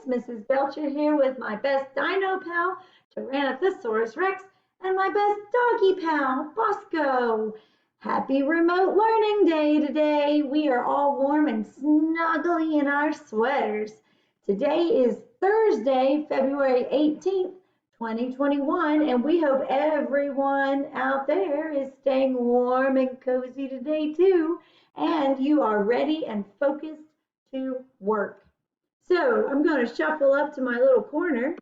Mrs. Belcher here with my best dino pal, Tyrannosaurus Rex, and my best doggy pal, Bosco. Happy remote learning day today. We are all warm and snuggly in our sweaters. Today is Thursday, February 18th, 2021, and we hope everyone out there is staying warm and cozy today too, and you are ready and focused to work. So I'm going to shuffle up to my little corner,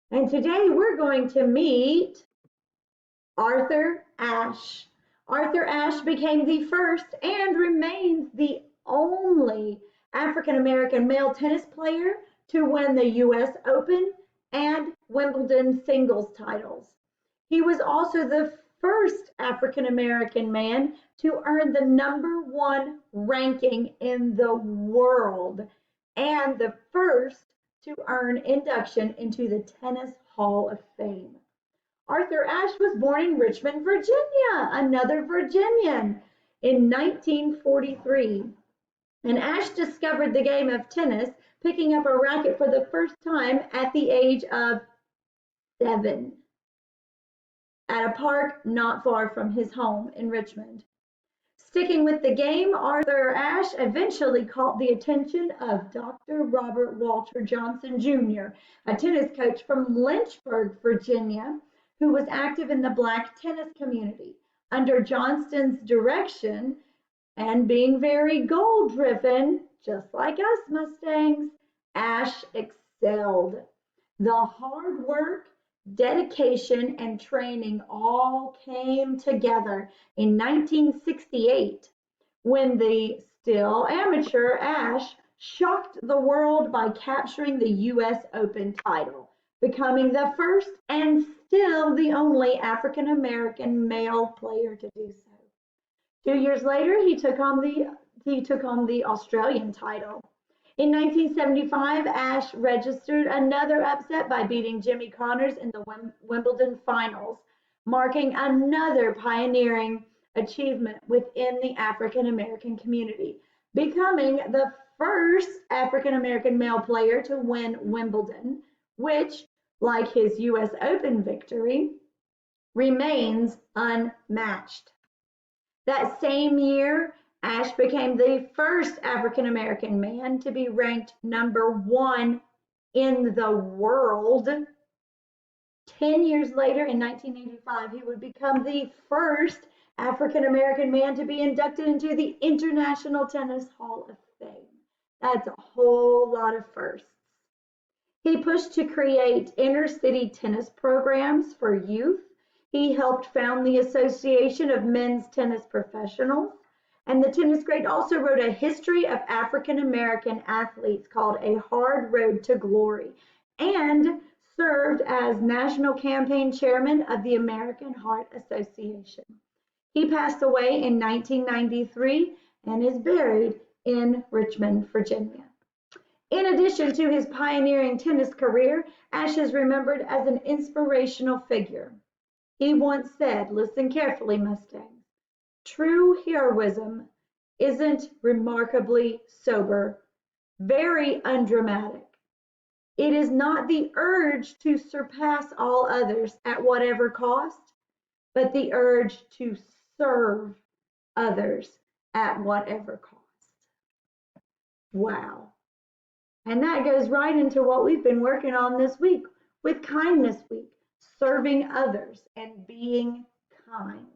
and today we're going to meet Arthur Ashe. Arthur Ashe became the first and remains the only African American male tennis player to win the US Open and Wimbledon singles titles. He was also the first African American man to earn the #1 ranking in the world and the first to earn induction into the Tennis Hall of Fame. Arthur Ashe was born in Richmond, Virginia, another Virginian, in 1943. And Ashe discovered the game of tennis, picking up a racket for the first time at the age of 7 at a park not far from his home in Richmond. Sticking with the game, Arthur Ashe eventually caught the attention of Dr. Robert Walter Johnson, Jr., a tennis coach from Lynchburg, Virginia, who was active in the black tennis community. Under Johnston's direction, and being very goal-driven, just like us Mustangs, Ashe excelled. The hard work, dedication, and training all came together in 1968 when the still amateur Ashe shocked the world by capturing the US Open title, becoming the first and still the only African American male player to do so. 2 years later, he took on the Australian title. In 1975, Ashe registered another upset by beating Jimmy Connors in the Wimbledon finals, marking another pioneering achievement within the African American community, becoming the first African American male player to win Wimbledon, which, like his US Open victory, remains unmatched. That same year, Ashe became the first African American man to be ranked #1 in the world. 10 years later, in 1985, he would become the first African American man to be inducted into the International Tennis Hall of Fame. That's a whole lot of firsts. He pushed to create inner-city tennis programs for youth. He helped found the Association of Men's Tennis Professionals, and the tennis great also wrote a history of African American athletes called A Hard Road to Glory, and served as national campaign chairman of the American Heart Association. He passed away in 1993 and is buried in Richmond, Virginia. In addition to his pioneering tennis career, Ashe is remembered as an inspirational figure. He once said, listen carefully, Mustangs, true heroism isn't remarkably sober, very undramatic. It is not the urge to surpass all others at whatever cost, but the urge to serve others at whatever cost. Wow. And that goes right into what we've been working on this week with Kindness Week, serving others and being kind.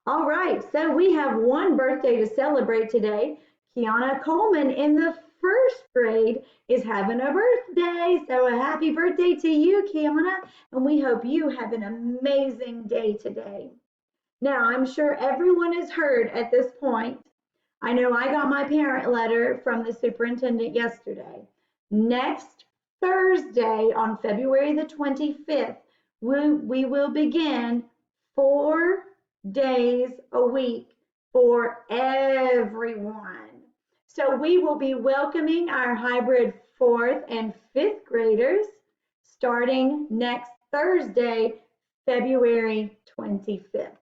All right, so we have one birthday to celebrate today. Kiana Coleman in the first grade is having a birthday. So a happy birthday to you, Kiana, and we hope you have an amazing day today. Now, I'm sure everyone has heard at this point. I know I got my parent letter from the superintendent yesterday. Next Thursday, on February the 25th, we will begin 4 days a week for everyone. So we will be welcoming our hybrid 4th and 5th graders starting next Thursday, February 25th.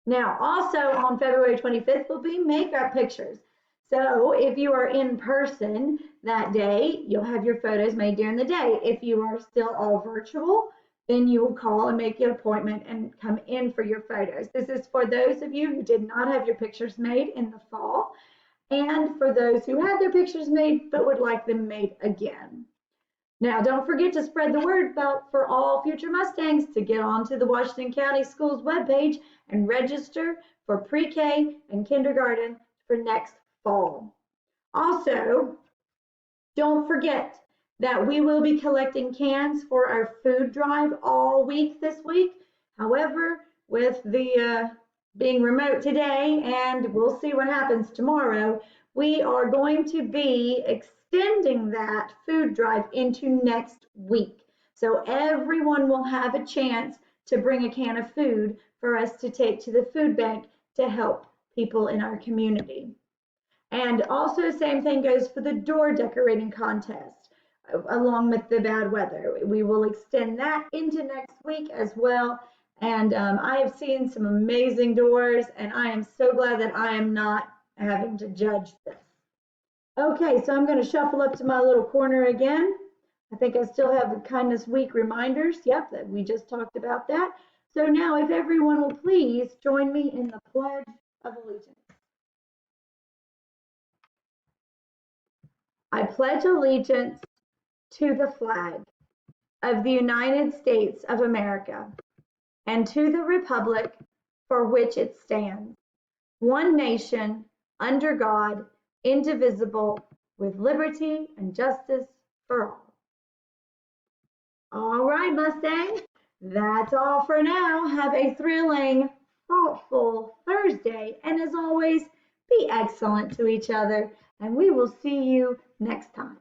Now, also on February 25th will be makeup pictures. So if you are in person that day, you'll have your photos made during the day. If you are still all virtual, then you will call and make an appointment and come in for your photos. This is for those of you who did not have your pictures made in the fall, and for those who had their pictures made but would like them made again. Now, don't forget to spread the word for all future Mustangs to get onto the Washington County Schools webpage and register for pre-K and kindergarten for next fall. Also, don't forget that we will be collecting cans for our food drive all week this week. However, with the being remote today, and we'll see what happens tomorrow, we are going to be extending that food drive into next week. So everyone will have a chance to bring a can of food for us to take to the food bank to help people in our community. And also, same thing goes for the door decorating contest, along with the bad weather. We will extend that into next week as well. And I have seen some amazing doors, and I am so glad that I am not having to judge this. Okay, so I'm going to shuffle up to my little corner again. I think I still have the Kindness Week reminders. Yep, that we just talked about that. So now, if everyone will please join me in the Pledge of Allegiance. I pledge allegiance to the flag of the United States of America and to the republic for which it stands, one nation, under God, indivisible, with liberty and justice for all. All right, Mustang, that's all for now. Have a thrilling, thoughtful Thursday, and as always, be excellent to each other, and we will see you next time.